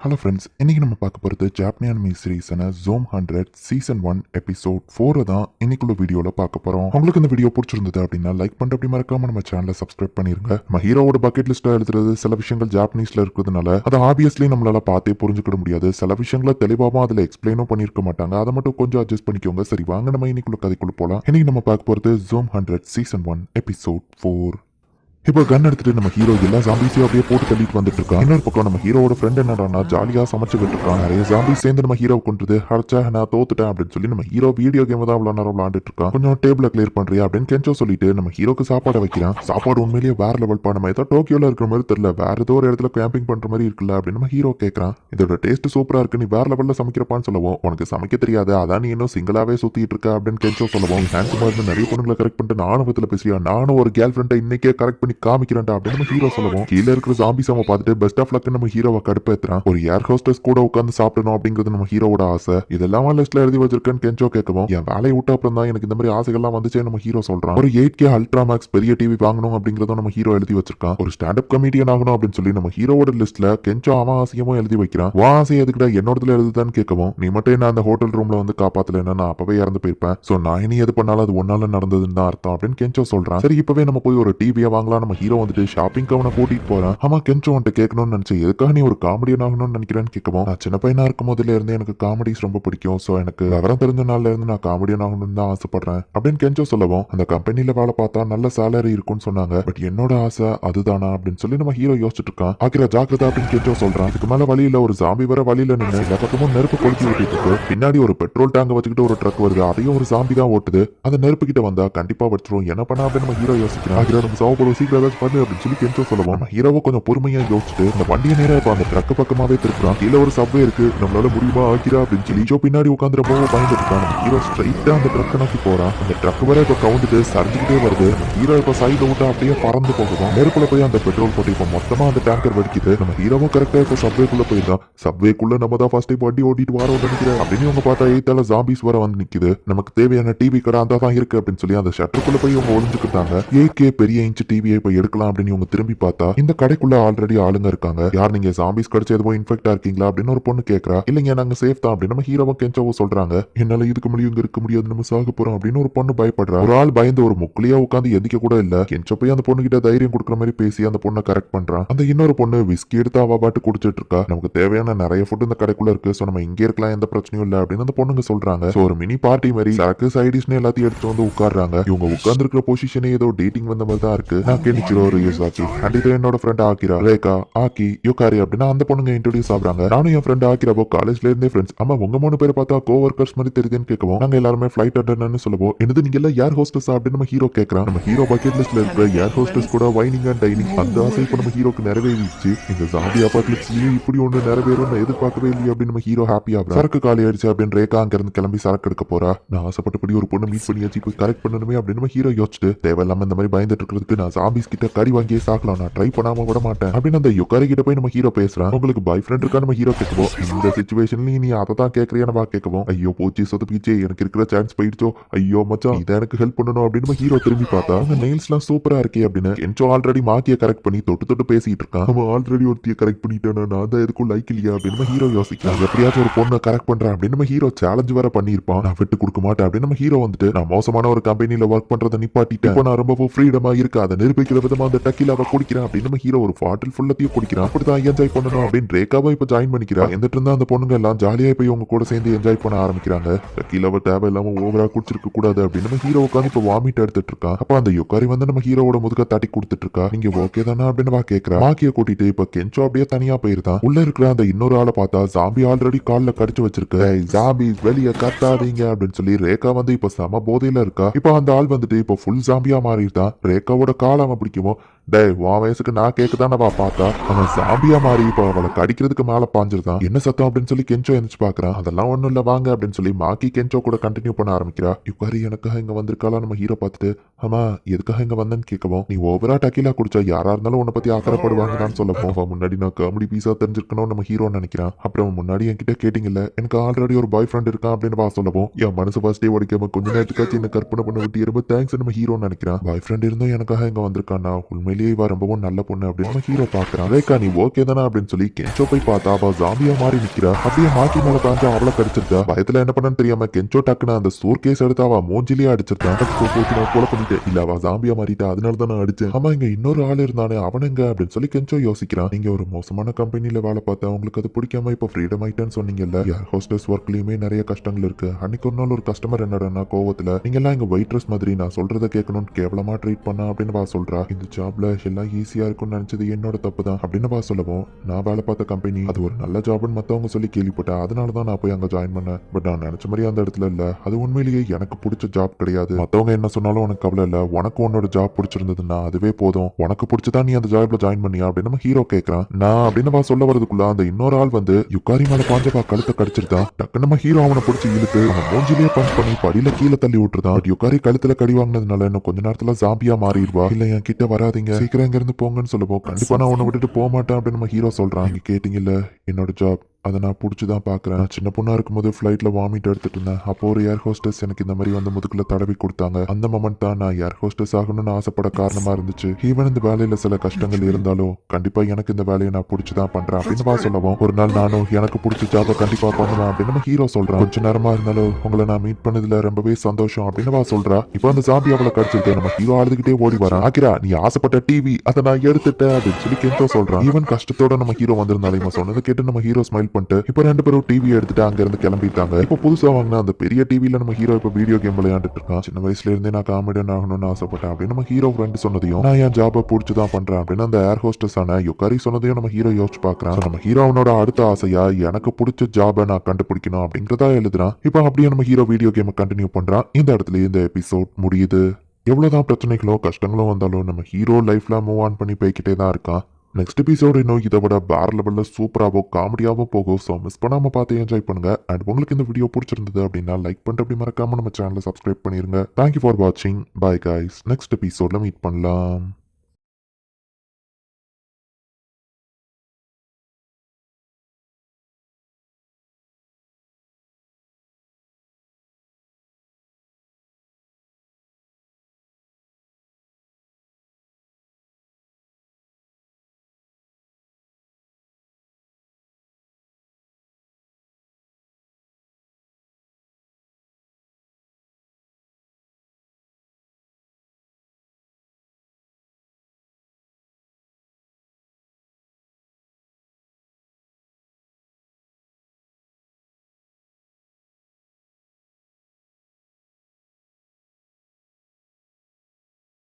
Hello friends, இன்னைக்கு நம்ம பார்க்க போகிறது ஜாப்பனி அனிமி சீரிஸான ஜோம் 100 சீசன் 1 எபிசோட் 4 தான் இன்னைக்குள்ள வீடியோவில் பார்க்க போகிறோம். உங்களுக்கு இந்த வீடியோ பிடிச்சிருந்தது அப்படின்னா லைக் பண்ணிட்டு அப்படி மறக்காம நம்ம சேனலை சப்ஸ்கிரைப் பண்ணிருங்க. நம்ம ஹீரோவோட பக்கெட் லிஸ்ட்டாக எழுதுறது சில விஷயங்கள் ஜாப்பனீஸில் இருக்கிறதுனால அதை ஆப்வியஸ்லி நம்மளால பார்த்தே புரிஞ்சுக்கிட முடியாது. சில விஷயங்களை தெளிவாகவும் அதில் எக்ஸ்பிளைனும் பண்ணியிருக்க மாட்டாங்க. அதை மட்டும் கொஞ்சம் அட்ஜஸ்ட் பண்ணிக்கோங்க. சரி, வாங்க நம்ம இன்னைக்குள்ள கதைக்குள்ள போகலாம். இன்னைக்கு நம்ம பார்க்க போகிறது ஜோம் 100 சீசன் 1 எபிசோட் 4. இப்போ கன் எடுத்துட்டு நம்ம ஹீரோ எல்லா ஜாம்பிஸையும் அப்படியே போட்டு தள்ளிட்டு வந்துட்டு இருக்கான். இன்னொரு பக்கம் நம்ம ஹீரோட ஃப்ரெண்ட் என்னடானா ஜாலியா சமைச்சுக்கிட்டு இருக்கான். நிறைய ஜாம்பிஸ் சேர்ந்து நம்ம ஹீரோ கொண்டுது. அடைச்சா நான் தோத்துட்டேன் அப்படின்னு சொல்லி நம்ம ஹீரோ வீடியோ கேம் தான் அவ்வளோ நேரம் விளாண்டுட்டு இருக்கான். கொஞ்சம் டேபிள கிளியர் பண்றியா அப்படின்னு கெஞ்சோ சொல்லிட்டு நம்ம ஹீரோக்கு சாப்பாடை வைக்கிறான். சாப்பாடு உண்மையிலேயே வேற லெவல் பா. நம்ம ஏதோ டோக்கியோல இருக்கிற மாதிரி தெரியல, வேற ஏதோ ஒரு இடத்துல கேம்பிங் பண்ற மாதிரி இருக்குல்ல அப்படின்னு நம்ம ஹீரோ கேட்கறான். இதோட டேஸ்ட் சூப்பரா இருக்கு, நீ வேற லெவல்ல சமைக்கிறப்பான்னு சொல்லவும், உனக்கு சமைக்க தெரியாது அதான் நீ இன்னும் சிங்கிளாவே சுத்திட்டு இருக்க அப்படின்னு கெஞ்சோ சொல்லவும், ஹேண்ட்ஸமா இருந்து நிறைய பொண்ணுங்களை கரெக்ட் பண்ணிட்டு நானும் பேசுறியா, நானும் ஒரு கேர்ள் ஃப்ரெண்டை இன்னைக்கே கரெக்ட் பண்ணி காமிக்கிறேன்டா அப்படின்னு நம்ம ஹீரோ சொல்லவும், கீழே இருக்கிற ஜாம்பிஸ் அவன் பார்த்துட்டு பெஸ்ட் ஆஃப் லக் நம்ம ஹீரோவை கடுப்பேத்துறான். ஒரு ஏர் ஹோஸ்டஸ் கூட உட்காந்து சாப்பிடணும் அப்படிங்கிறது நம்ம ஹீரோவோட ஆசை. இதெல்லாம் லிஸ்ட்ல எழுதி வச்சிருக்கேன்னு கெஞ்சோ கேட்கவும், என் வேலையை விட்ட அப்புறம் தான் எனக்கு இந்த மாதிரி ஆசைகள்லாம் வந்துச்சே நம்ம ஹீரோ சொல்றான். ஒரு 8K அல்ட்ரா மேக்ஸ் பெரிய டிவி வாங்கணும் அப்படிங்கறதும் நம்ம ஹீரோ எழுதி வச்சிருக்கான். ஒரு ஸ்டாண்டப் கமெடியன் ஆகணும் அப்படின்னு சொல்லி நம்ம ஹீரோவோட லிஸ்ட்ல கெஞ்சோ அவன் ஆசையமும் எழுதி வைக்கிறான். வா ஆசை எதுக்கிட்ட என்னோடதுல எழுதுதான்னு கேட்கவும், நீ மட்டும் என்ன அந்த ஹோட்டல் ரூம்ல வந்து காப்பாத்தலைன்னா நான் அப்பவே இறந்து போயிருப்பேன். சோ நான் இனி எது பண்ணாலும் அது ஒன்னால நடந்ததுன்னு தான் அர்த்தம் அப்படின்னு கெஞ்சோ சொல்றான். சரி, இப்பவே நம்ம போய் ஒரு டிவியை வாங்கலாம். நம்ம ஹீரோ வந்துட்டு ஷாப்பிங் அவனை கூட்டிட்டு போறான். ஆமா, கெஞ்சோ வந்துட்டு கேட்கணும்னு நினைச்சு, எதுக்காக நீ ஒரு காமெடியன் ஆகணும்னு நினைக்கிறேன்னு கேட்கவும், நான் சின்ன பையனா இருக்கும் போதுல இருந்து எனக்கு காமெடிஸ் ரொம்ப பிடிக்கும். சோ எனக்கு விவரம் தெரிஞ்ச நாள்ல இருந்து நான் காமெடியன் ஆகணும்னு தான் ஆசைப்படுறேன் அப்படின்னு கெஞ்சோ சொல்லவும், அந்த கம்பெனில வேலை பார்த்தா நல்ல சேலரி இருக்கும்னு சொன்னாங்க. பட் என்னோட ஆசை அதுதானா அப்படின்னு சொல்லி நம்ம ஹீரோ யோசிச்சுட்டு இருக்கான். ஆக்கிரா ஜாக்கிரதா அப்படின்னு கெஞ்சோ சொல்றான். இதுக்கு மேல வழியில ஒரு ஜாம்பி வர வழியில நின்று எல்லா பக்கமும் நெருப்பு கொளுத்தி விட்டுட்டு இருக்கு. பின்னாடி ஒரு பெட்ரோல் டேங்க் வச்சுக்கிட்டு ஒரு ட்ரக் வருது. அதையும் ஒரு ஜாம்பி தான் ஓட்டுது. அந்த நெருப்பு கிட்ட வந்தா கண்டிப்பா வச்சிரும். என்ன பண்ணா அப்படின்னு நம்ம ஹீரோ யோசிக்கிறான். ஆக்கிரா நம்ம சாவப்படும், சீக்கிரம் ஏதாச்சும் பண்ணு அப்படின்னு சொல்லி கெஞ்சோ சொல்லவும், நம்ம ஹீரோவை கொஞ்சம் பொறுமையா யோசிச்சுட்டு இந்த வண்டியை நேரம் இப்ப அந்த ட்ரக் பக்கமாவே திருப்புறான். கீழே ஒரு சப்வே இருக்கு, நம்மளால முடியுமா ஆக்கிறா அப்படின்னு சொல்லி ஜோ பின்னாடி உட்காந்து ரொம்ப பயந்துட்டு இருக்கான். ஹீரோ ஸ்ட்ரைட்டா அந்த ட்ரக்கை நோக்கி போறான். அந்த ட்ரக் வர இப்ப கவுந்துட்டு சரிஞ்சுக்கிட்டே வருது. ஹீரோ இப்ப சைட்ல விட்டு அப்படியே பறந்து போகுது. நெருப்புல போய் அந்த பெட்ரோல் போட்டு இப்ப மொத்தமா அந்த டேங்கர் வெடிக்குது. நம்ம ஹீரோவும் கரெக்டா இப்ப சப்வேக்குள்ள போயிருந்தான். சப்வேக்குள்ள நம்ம தான் ஃபர்ஸ்ட் டைம் வண்டி ஓட்டிட்டு வரோம் நினைக்கிறேன் அப்படின்னு இவங்க பார்த்தா எய்த்தால ஜாம்பிஸ் வர வந்து நிக்குது. நமக்கு தேவையான டிவி கடை அந்த தான் இருக்கு அப்படின்னு சொல்லி அந்த ஷட்டருக்குள்ள போய் இவங்க ஒளிஞ்சுக்கிட்டாங்க. 8K பெரிய இன்ச் டிவியை இப்ப எடுக்கலாம் அப்படின்னு இவங்க திரும்பி பார்த்தா இந்த கடைக்குள்ள ஆல்ரெடி ஆளுங்க இருக்காங்க. யார் நீங்க, ஜாம்பிஸ் கடிச்சு எதுவும் இன்ஃபெக்டா இருக்கீங்களா அப்படின்னு ஒரு பொண்ணு கேட்கறா. இல்லைங்க நாங்க சேஃப் தான் அப்படின்னு நம்ம ஹீரோவும் கெஞ்சோவும் சொல்றாங்க. என்னால இதுக்கு முடியும், இங்க இருக்க முடியாது, நம்ம சாக போறோம் அப்படின்னு ஒரு பொண்ணு பயப்படுறா. ஒரு ஆள் பயந்து ஒரு முக்குலியா உட்காந்து எந்திக்க கூட இல்ல. கெஞ்சோ போய் அந்த பொண்ணு கிட்ட தைரியம் கொடுக்குற மாதிரி பேசி அந்த பொண்ணை கரெக்ட் பண்றான். அந்த இன்னொரு பொண்ணு விஸ்கி எடுத்து அவ பாட்டு குடிச்சிட்டு இருக்கா. நமக்கு தேவையான நிறைய ஃபுட் இந்த கடைக்குள்ள இருக்கு, சோ நம்ம இங்க இருக்கலாம், எந்த பிரச்சனையும் இல்ல அப்படின்னு அந்த பொண்ணுங்க சொல்றாங்க. சோ ஒரு மினி பார்ட்டி மாதிரி சரக்கு சைடிஷ்னு எல்லாத்தையும் எடுத்து வந்து உட்கார்றாங்க. இவங்க உட்கார்ந்து இருக்கிற பொசிஷனே ஏதோ டேட்டிங் வந்த மாதிரி தான் இருக்கு. நான் கெனிச்சிரோ ரியோசாக்கி அண்ட் இது என்னோட ஃப்ரெண்ட் ஆக்கிரா, ரேகா, ஆக்கி, யோகாரி அப்படின்னா அந்த பொண்ணுங்க இன்ட்ரோடியூஸ் ஆகுறாங்க. நானும் என் ஃப்ரெண்ட் ஆக்கிரவோ காலேஜ்ல இருந்தே ஃப்ரெண்ட்ஸ். ஆமா, உங்க 3 பேரை பார்த்தா கோவர்க்கர்ஸ் மாதிரி தெரியுதுன்னு கேட்கவும், நாங்க எல்லாருமே ஃபிளைட் அட்டெண்டன்ட்னு சொல்லுவோம். என்னது நீங்க எல்லாம் ஏர் ஹோஸ்டஸ் அப்படின்னு நம்ம ஹீரோ கேட்கறான். நம்ம ஹீரோ பக்கெட் லிஸ்ட்ல இருக்கிற ஏர் ஹோஸ்டஸ் கூட வைனிங் அண்ட் டைனிங் அந்த ஆசை இப்போ நம்ம ஹீரோக்கு நிறைவேறிச்சு. இந்த ஜாம்பி அபார்ட்மெண்ட்ஸ்லயும் இப்படி ஒண்ணு நிறைவேறும் நான் எதிர்பார்க்கவே இல்லையே அப்படின்னு நம்ம ஹீரோ ஹாப்பி ஆகுறான். சரக்கு காலி ஆயிடுச்சு அப்படின்னு ரேகா அங்க இருந்து கிளம்பி சரக்கு எடுக்க போறா. நான் ஆசைப்பட்டபடி ஒரு பொண்ணு மீட் பண்ணியாச்சு, போய் கரெக்ட் பண்ணணுமே அப்படின்னு நம்ம ஹீரோ யோசிச்சுட்டு, தேவையில்லாம இந்த மாதிரி பயந்துட்டு இருக்கிறதுக்கு நான் ஜாம்பிஸ் கிட்ட கறி வாங்கியே சாக்கலாம், நான் ட்ரை பண்ணாம விட மாட்டேன் அப்படின்னு அந்த யுகாரி கிட்ட போய் நம்ம ஹீரோ பேசுறான். உங்களுக்கு பாய் ஃப்ரெண்ட் இருக்கா நம்ம ஹீரோ கேட்கவும், இந்த சிச்சுவேஷன்ல நீ அதை தான் கேட்கறியா நம்ம கேட்கவும், ஐயோ போச்சு சொதப்பிச்சே, எனக்கு இருக்கிற சான்ஸ் போயிடுச்சோ, ஐயோ மச்சான் இதை எனக்கு ஹெல்ப் பண்ணணும் அப்படின்னு நம்ம ஹீரோ திரும்பி பார்த்தா அந்த நெயில்ஸ் எல்லாம் சூப்பரா இருக்கே அப்படின்னு கென்சோ ஆல்ரெடி மாக்கிய கரெக்ட் பண்ணி தொட்டு தொட்டு பேசிட்டு இருக்கான். நம்ம ஆல்ரெடி ஒருத்திய கரெக்ட் பண்ணிட்டானா, நான் தான் எதுக்கும் லைக் இல்லையா அப்படின்னு நம்ம ஹீரோ யோசிக்கலாம். எப்படியாச்சும் ஒரு பொண்ணை கரெக்ட் பண்றேன் அப்படின்னு நம்ம ஹீரோ சேலஞ்ச் வர பண்ணிருப்பான். நான் விட்டு கொடுக்க மாட்டேன் அப்படின்னு நம்ம ஹீரோ வந்துட்டு, நான் மோசமான ஒரு கம்பெனில ஒர்க் பண்றதை நிப்பாட்டிட்டேன், இப்போ நான் ரொம்ப ஃப்ரீடமா இருக்கு, அதை நிரூபிக்கிற விதமா அந்த டக்கிலாவை குடிக்கிறேன் அப்படின்னு நம்ம ஹீரோ ஒரு பாட்டில் ஃபுல்லத்தையும் குடிக்கிறான். அப்படிதான் என்ஜாய் பண்ணணும் அப்படின்னு ரேகாவை இப்ப ஜாயின் பண்ணிக்கிறா. எந்திட்டு இருந்தா அந்த பொண்ணுங்க எல்லாம் ஜாலியா போய் உங்க கூட சேர்ந்து என்ஜாய் பண்ண ஆரம்பிக்கிறாங்க. டக்கிலாவை தேவையில்லாம ஓவரா குடிச்சிருக்க கூடாது அப்படின்னு நம்ம ஹீரோ உட்காந்து இப்ப வாமிட் எடுத்துட்டு இருக்கான். அப்ப அந்த யுகாரி வந்து நம்ம ஹீரோவோட முதுக தட்டி கொடுத்துட்டு இருக்கா. நீங்க ஓகே தானே அப்படின்னு வா கேக்குறா. மாக்கிய கூட்டிட்டு இப்ப கென்சோ அப்படியே தனியா போயிருந்தான். உள்ள இருக்கிற அந்த இன்னொரு ஆளை பார்த்தா ஜாம்பி ஆல்ரெடி கால்ல கடிச்சு வச்சிருக்கு. ஜாம்பி வெளியே கத்தாதீங்க அப்படின்னு சொல்லி ரேகா வந்து இப்ப சம போதையில இருக்கா. இப்ப அந்த ஆள் வந்துட்டு இப்ப ஃபுல் ஜாம்பியா மாறிட்டான். ரேகாவோட கால் அவன் பிடிக்குமோ, டே உன் வயசுக்கு நான் கேக்குதான் பார்த்தா அவன் ஜாம்பியா மாறி இப்போ அவளை கடிக்கிறதுக்கு மேல பாஞ்சிருந்தான். என்ன சத்தம் அப்படின்னு சொல்லி கென்சோ எந்திரிச்சு பாக்குறான். அதெல்லாம் ஒண்ணும் இல்ல வாங்க அப்படின்னு சொல்லி மாக்கி கென்சோ கூட கண்டினியூ பண்ண ஆரம்பிக்கிறா. யுகாரி எனக்காக இங்க வந்திருக்காளா நம்ம ஹீரோ பார்த்துட்டு, ஆமா எதுக்காக இங்க வந்தேன்னு கேட்கவும், நீ ஓவரா டக்கிலா குடிச்சா யாரா இருந்தாலும் உன்னை பத்தி ஆக்கறப்படுவாங்கன்னு சொல்லப்போம். அவன் முன்னாடி நான் காமெடி பீஸா தெரிஞ்சிருக்கணும் நம்ம ஹீரோ நினைக்கிறான். அப்புறம் முன்னாடி என்கிட்ட கேட்டீங்கல்ல, எனக்கு ஆல்ரெடி ஒரு பாய் ஃப்ரெண்ட் இருக்கான் அப்படின்னு சொல்லவும், என் மனசு ஃபர்ஸ்டே உடைக்காம கொஞ்ச நேரத்துக்காச்சும் என்ன கற்பனை பண்ண விட்டு ரொம்ப தேங்க்ஸ் நம்ம ஹீரோ நினைக்கிறான். பாய் ஃப்ரெண்ட் இருந்தும் எனக்காக இங்க வந்திருக்கான், உண்மையிலே உண்மையிலேயே இவ ரொம்பவும் நல்ல பொண்ணு அப்படின்னு நம்ம ஹீரோ பாக்குறான். ரேகா நீ ஓகே தானே அப்படின்னு சொல்லி கென்ச்சோ போய் பார்த்தா அவ ஜாம்பியா மாறி நிக்கிறா. அப்படியே மாட்டி மேல பாஞ்சா அவளை கடிச்சிருக்கா. பயத்துல என்ன பண்ணன்னு தெரியாம கென்ச்சோ டக்குன்னு அந்த சூர்கேஸ் எடுத்து அவ மூஞ்சிலேயே அடிச்சிருக்கான். கொலை பண்ணிட்டு இல்ல அவ ஜாம்பியா மாறிட்டா அதனால தான் நான் அடிச்சேன். ஆமா இங்க இன்னொரு ஆள் இருந்தானே அவனுங்க அப்படின்னு சொல்லி கென்ச்சோ யோசிக்கிறான். நீங்க ஒரு மோசமான கம்பெனில வேலை பார்த்தா உங்களுக்கு அது பிடிக்காம இப்ப ஃப்ரீடம் ஆயிட்டேன்னு சொன்னீங்கல்ல. ஏர் ஹோஸ்டஸ் ஒர்க்லயுமே நிறைய கஷ்டங்கள் இருக்கு. அன்னைக்கு ஒரு நாள் ஒரு கஸ்டமர் என்னடா கோவத்துல நீங்க எல்லாம் இங்க வெயிட்ரஸ் மாதிரி நான் சொல்றத கேட்கணும்னு கேவலமா ட்ரீட் பண்ணா அப்படின்னு வா சொல்றா. இந்த ஜாப்ல எல்லாம் ஈஸியா இருக்கும்னு நினைச்சது என்னோட தப்பு தான் அப்படின்னு வா சொல்லவும் நான் வேலை பார்த்த கம்பெனி அது ஒரு நல்ல ஜாப்னு மத்தவங்க சொல்லி கேள்விப்பட்டேன். அதனாலதான் நான் போய் அங்க ஜாயின் பண்ணேன். பட் நான் நினைச்ச மாதிரி அந்த இடத்துல இல்ல. அது உண்மையிலேயே எனக்கு பிடிச்ச ஜாப் கிடையாது. மத்தவங்க என்ன சொன்னாலும் உனக்கு கவலை இல்ல. உனக்கு உன்னோட ஜாப் பிடிச்சிருந்ததுன்னா அதுவே போதும். உனக்கு பிடிச்சதா நீ அந்த ஜாப்ல ஜாயின் பண்ணியா அப்படின்னு நம்ம ஹீரோ கேட்கறான். நான் அப்படின்னு வா சொல்ல வரதுக்குள்ள அந்த இன்னொரு ஆள் வந்து யுக்காரி மேல பாஞ்சவா கழுத்தை கடிச்சிருக்கான். டக்கு நம்ம ஹீரோ அவனை பிடிச்சி இழுத்து அவன் மூஞ்சிலேயே பஞ்ச் பண்ணி படியில கீழே தள்ளி விட்டுருதான். யுக்காரி கழுத்துல கடி வாங்கினதுனால இன்னும் கொஞ்ச நேரத்துல ஜாம்பியா மாறிடுவா. இல்ல என் கிட்ட வராதீங்க சீக்கிரம் இங்க இருந்து போங்கன்னு சொல்லுவோம். கண்டிப்பா நான் உன்னை விட்டுட்டு போக மாட்டேன் அப்படின்னு நம்ம ஹீரோ சொல்றான். நீங்க கேட்டீங்கல்ல என்னோட ஜாப் அதை நான் பிடிச்சிதான் பாக்குறேன். சின்ன பொண்ணா இருக்கும்போது ஃபிளைட்ல வாமிட் எடுத்துட்டு இருந்தேன். அப்போ ஒரு ஏர் ஹோஸ்டஸ் எனக்கு இந்த மாதிரி வந்து முதுகுல தடவி கொடுத்தாங்க. அந்த மொமெண்ட் தான் நான் ஏர் ஹோஸ்டஸ் ஆகணும்னு ஆசைப்பட காரணமா இருந்துச்சு. ஈவன் இந்த வேலையில சில கஷ்டங்கள் இருந்தாலும் கண்டிப்பா எனக்கு இந்த வேலையை நான் பிடிச்சிதான் பண்றேன் அப்படின்னு சொல்லவும் ஒரு நாள் நானும் எனக்கு பிடிச்ச ஜாபை கண்டிப்பா பண்ணுவேன் அப்படின்னு நம்ம ஹீரோ சொல்றான். கொஞ்ச நேரமா இருந்தாலும் உங்களை நான் மீட் பண்ணதுல ரொம்பவே சந்தோஷம் அப்படின்னு சொல்றா. இப்போ அந்த ஜாம்பி அவளை கடிச்சிருக்கேன். நம்ம ஹீரோ அழுதுகிட்டே ஓடி வரான். ஆக்கிரா நீ ஆசைப்பட்ட டிவி அதை நான் எடுத்துட்டேன் அப்படின்னு சொல்லி கென்டோ சொல்றான். ஈவன் கஷ்டத்தோட நம்ம ஹீரோ வந்திருந்தாலும் இவன் சொன்னதை கேட்டு நம்ம ஹீரோ ஸ்மைல் பண்ணிட்டு இப்ப ரெண்டு பேரும் டிவி எடுத்துட்டு அங்க இருந்து கிளம்பிட்டாங்க. இப்ப புதுசா வாங்கின அந்த பெரிய டிவில நம்ம ஹீரோ இப்ப வீடியோ கேம் விளையாண்டுட்டு இருக்கான். சின்ன வயசுல இருந்தே நான் காமெடியன் ஆகணும்னு ஆசைப்பட்டேன் அப்படின்னு நம்ம ஹீரோ ஃப்ரெண்ட் சொன்னதையும் நான் என் ஜாபை பிடிச்சுதான் பண்றேன் அப்படின்னு அந்த ஏர் ஹோஸ்டஸ் ஆன யுக்காரி சொன்னதையும் நம்ம ஹீரோ யோசிச்சு பாக்குறான். நம்ம ஹீரோ அவனோட அடுத்த ஆசையா எனக்கு பிடிச்ச ஜாபை நான் கண்டுபிடிக்கணும் அப்படிங்கறதா எழுதுறான். இப்ப அப்படியே நம்ம ஹீரோ வீடியோ கேம் கண்டினியூ பண்றான். இந்த இடத்துல இந்த எபிசோட் முடியுது. எவ்வளவுதான் பிரச்சனைகளோ கஷ்டங்களோ வந்தாலும் நம்ம ஹீரோ லைஃப்ல மூவ் ஆன் பண்ணி போய்கிட்டே தான் இருக்கான். நெக்ஸ்ட் எபிசோடு இன்னும் இதை விட வேற லெவலில் சூப்பராகவோ காமெடியாகவும் போகும். ஸோ மிஸ் பண்ணாமல் பார்த்து என்ஜாய் பண்ணுங்க. அண்ட் உங்களுக்கு இந்த வீடியோ பிடிச்சிருந்தது அப்படின்னா லைக் பண்ணிட்டு அப்படி மறக்காம நம்ம சேனலை சப்ஸ்கிரைப் பண்ணிருங்க. தேங்க்யூ ஃபார் வாட்சிங். Bye guys. நெக்ஸ்ட் எபிசோட்ல மீட் பண்ணலாம்.